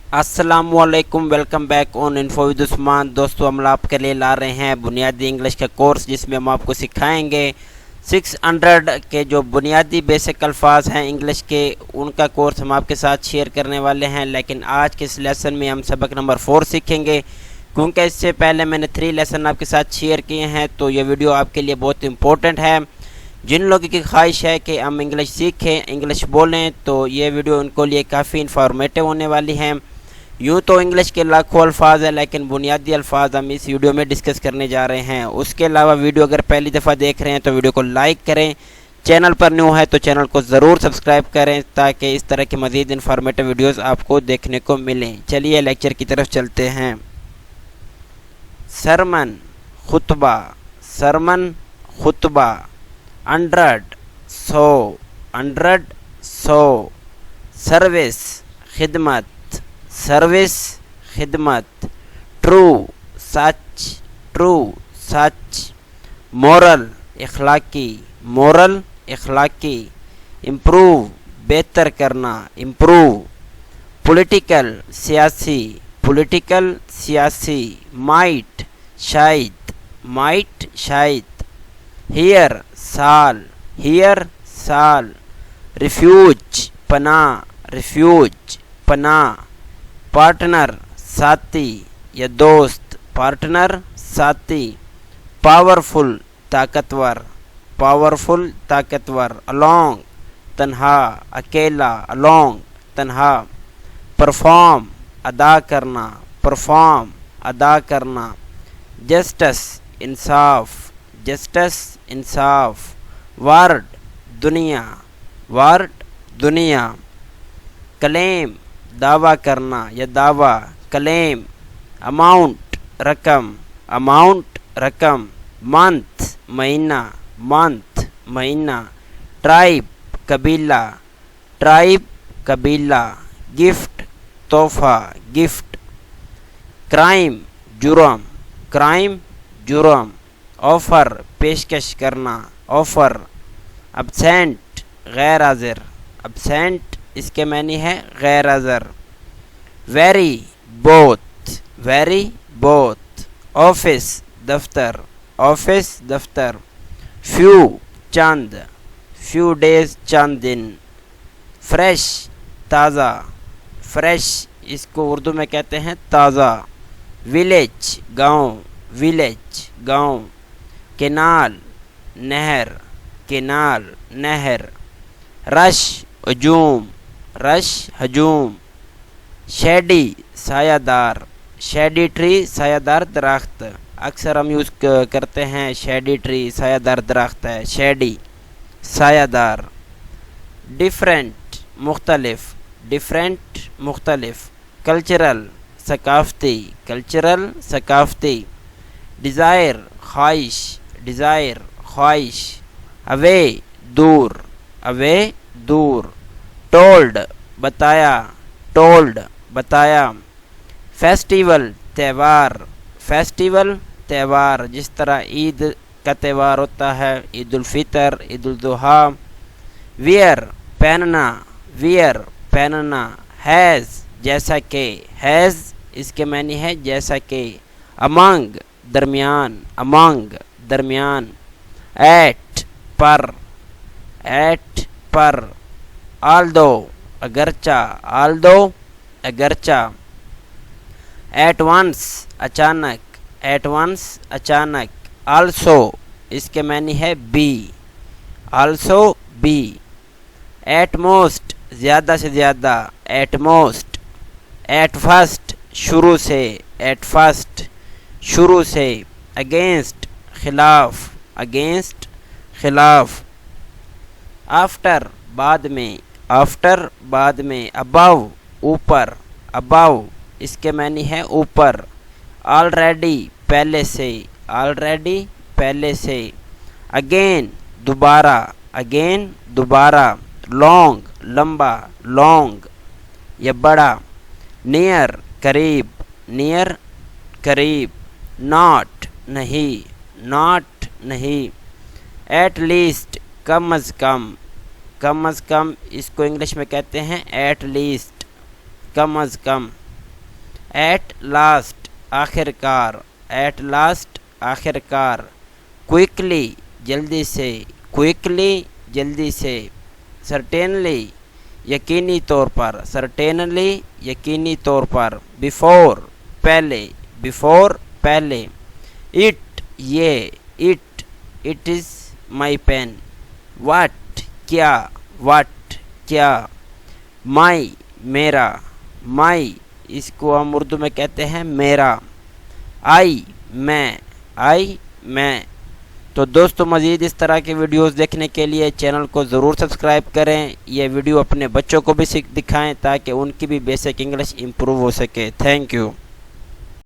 अस्सलाम वालेकुम, welcome back on info with Usman. दोस्तों, हम आपके लिए ला रहे हैं बुनियादी इंग्लिश का कोर्स, जिसमें हम आपको सिखाएंगे 600 के जो बुनियादी बेसिक अल्फाज हैं इंग्लिश के, उनका कोर्स हम आपके साथ शेयर करने वाले हैं। लेकिन आज के इस लेसन में हम सबक नंबर 4 सीखेंगे, क्योंकि इससे पहले मैंने 3 लेसन आपके साथ शेयर किए हैं। तो ये वीडियो आपके लिए बहुत इंपॉर्टेंट है। जिन लोगों की ख्वाहिश है कि हम इंग्लिश सीखें, इंग्लिश बोलें, तो ये वीडियो उनको लिए काफ़ी इन्फॉर्मेटिव होने वाली है। यूँ तो इंग्लिश के लाखों अल्फाज है, लेकिन बुनियादी अल्फाज हम इस वीडियो में डिस्कस करने जा रहे हैं। उसके अलावा वीडियो अगर पहली दफ़ा देख रहे हैं तो वीडियो को लाइक करें, चैनल पर न्यू है तो चैनल को ज़रूर सब्सक्राइब करें, ताकि इस तरह की मज़ीद इन्फॉर्मेटिव वीडियोज़ आपको देखने को मिलें। चलिए लेक्चर की तरफ चलते हैं। सरमन, खुतबा, सरमन, खुतबा। 100, 100, 100। सर्विस, खिदमत, सर्विस, खिदमत। ट्रू, सच, ट्रू, सच। मोरल, इखलाकी, मोरल, इखलाकी। इम्प्रूव, बेहतर करना, इम्प्रूव। पॉलिटिकल, सियासी, पॉलिटिकल, सियासी। माइट, शायद, माइट, शायद। हियर, साल, हियर, साल। रिफ्यूज, पनाह, रिफ्यूज, पनाह। पार्टनर, साथी या दोस्त, पार्टनर, साथी। पावरफुल, ताकतवर, पावरफुल, ताकतवर। अलोंग, तन्हा, अकेला, अलोंग, तन्हा। परफॉर्म, अदा करना, परफॉर्म, अदा करना। जस्टिस, इंसाफ, जस्टिस, इंसाफ। वर्ड, दुनिया, वर्ड, दुनिया। क्लेम, दावा करना या दावा, क्लेम। अमाउंट, रकम, अमाउंट, रकम। मंथ, महीना, मंथ, महीना। ट्राइब, कबीला, ट्राइब, कबीला। गिफ्ट, तोहफा, गिफ्ट। क्राइम, जुर्म, क्राइम, जुर्म। ऑफ़र, पेशकश करना, ऑफ़र। अब्सेंट, गैर हाजिर, अब्सेंट इसके मानी है गैर हाजिर। वेरी, बहुत, वेरी, बहुत। ऑफिस, दफ्तर, ऑफिस, दफ्तर। फ्यू, चंद, फ्यू डेज, चंद दिन। फ्रेश, ताज़ा, फ्रेश इसको उर्दू में कहते हैं ताज़ा। विलेज, गांव, विलेज, गांव। केनाल, नहर, केनाल, नहर। रश, हजूम, रश, हजूम। शेडी, सायादार, शेडी ट्री, सायादार दरख्त। अक्सर हम यूज़ करते हैं शेडी ट्री, सायादार दरख्त है, शेडी, सायादार। डिफरेंट, मुख्तलिफ, डिफरेंट, मुख्तलिफ। कल्चरल, सकाफ़ती, कल्चरल, सकाफ़ती। डिज़ायर, ख्वाहिश, डिज़ायर, ख्वाहिश। अवे, दूर, अवे, दूर। टोल्ड, बताया, टोल्ड, बताया। फेस्टिवल, त्यौहार, फेस्टिवल, त्यौहार। जिस तरह ईद का त्यौहार होता है, ईद उल फितर, ईद उल जुहा। वियर, पहनना, वियर, पहनना। हैज़, जैसा कि, हैज़ इसके मानी है जैसा कि। अमंग, दरमियान, अमंग, दरमियान। एट, पर, एट, पर। आल्दो, अगरचा, आल्दो, अगरचा। एट वंस, अचानक, एट वंस, अचानक। आल्सो इसके मानी है बी, आल्सो, बी। एट मोस्ट, ज़्यादा से ज़्यादा, एट मोस्ट। एट फर्स्ट, शुरू से, एट फर्स्ट, शुरू से। अगेंस्ट, खिलाफ, अगेंस्ट, खिलाफ। आफ्टर, बाद में, आफ्टर, बाद में। अबव, ऊपर, अबव इसके मानी है ऊपर। ऑलरेडी, पहले से, ऑलरेडी, पहले से। अगेन, दोबारा, अगेन, दोबारा। लॉन्ग, लंबा, लॉन्ग या बड़ा। नियर, करीब, नियर, करीब। नॉट, नहीं, नॉट, नहीं। एट लीस्ट, कम अज़ कम, कम अज़ कम इसको इंग्लिश में कहते हैं एट लीस्ट, कम अज़ कम। ایٹ لاسٹ آخرکار، ایٹ لاسٹ آخرکار، کوئکلی جلدی سے، کوئکلی جلدی سے، سرٹینلی یقینی طور پر، سرٹینلی یقینی طور پر، بیفور پہلے، بیفور پہلے، اٹ یہ، it, it is my pen, what کیا، واٹ کیا، مائی میرا، مائی اس کو ہم اردو میں کہتے ہیں میرا، آئی میں، آئی میں۔ تو دوستو مزید اس طرح کی ویڈیوز دیکھنے کے لیے چینل کو ضرور سبسکرائب کریں، یہ ویڈیو اپنے بچوں کو بھی دکھائیں تاکہ ان کی بھی بیسک انگلش امپروو ہو سکے۔ Thank you.